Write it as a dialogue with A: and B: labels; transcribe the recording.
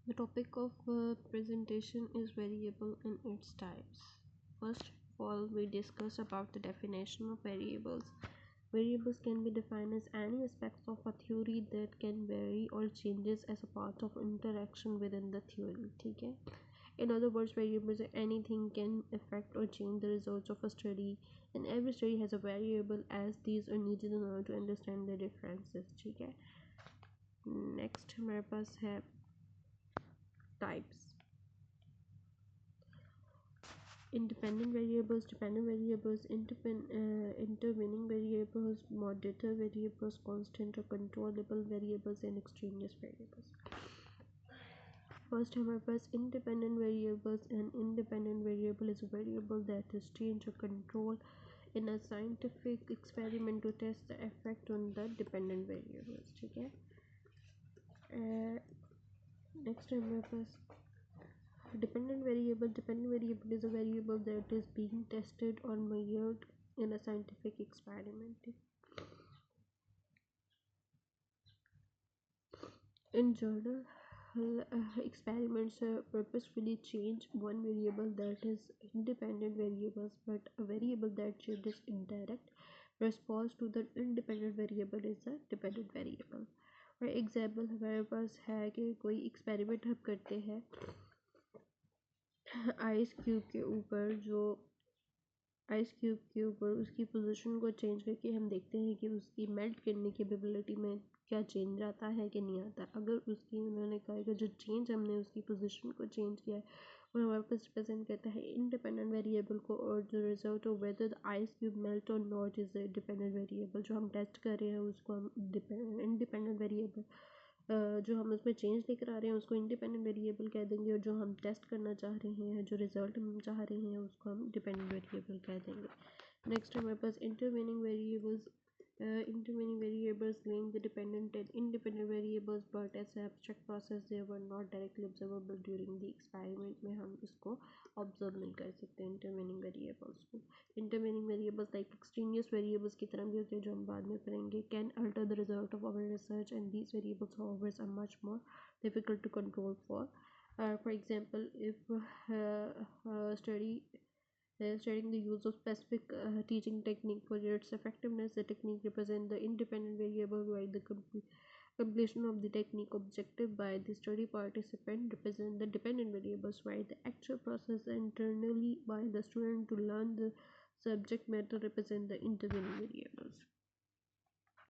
A: The topic of presentation is variable and its types. First of all, we discuss about the definition of variables. Variables can be defined as any aspects of a theory that can vary or changes as a part of interaction within the theory. Okay? In other words, variables are anything can affect or change the results of a study, and every study has a variable as these are needed in order to understand the differences. Okay? Next हमारे पास है types. Independent variables, dependent variables, intervening variables, moderator variables, constant or controllable variables, and extraneous variables. First हमारे पास independent variables. An independent variable is a variable that is changed or controlled in a scientific experiment to test the effect on the dependent variables. ठीक है. Next हमारे पास dependent variable is a variable that is being tested or measured in a scientific experiment. In journal experiments purposefully change one variable that is independent variables, but a variable that changes in direct response to the independent variable is a dependent variable. For example, हमारे पास है कि कोई experiment हम करते हैं ice cube के ऊपर उसकी पोजीशन को चेंज करके हम देखते हैं कि उसकी मेल्ट करने की एबिलिटी में क्या चेंज आता है कि नहीं आता. अगर उसकी उन्होंने कहा कि जो चेंज हमने उसकी पोजीशन को चेंज किया है और हमारे पास रिप्रेजेंट करता है इंडिपेंडेंट वेरिएबल को, और जो result of whether the ice cube melt और not is the dependent variable. जो हम टेस्ट कर रहे हैं उसको हम इंडिपेंडेंट वेरिएबल, जो हम उसमें चेंज लेकर आ रहे हैं उसको इंडिपेंडेंट वेरिएबल कह देंगे, और जो हम टेस्ट करना चाह रहे हैं, जो रिजल्ट हम चाह रहे हैं, उसको हम डिपेंडेंट वेरिएबल कह देंगे. नेक्स्ट हमारे पास intervening variables. Intervening variables link the dependent and independent variables, but as an abstract process they were not directly observable during the experiment. में हम इसको observe नहीं कर सकते intervening variables को. Intervening variables like extraneous variables की तरह भी होते हैं जो हम बाद में करेंगे, can alter the result of our research, and these variables however are much more difficult to control for example, if studying the use of specific teaching technique for its effectiveness. The technique represents the independent variable, while the completion of the technique objective by the study participant represent the dependent variables, while the actual process internally by the student to learn the subject matter represent the intervening variables.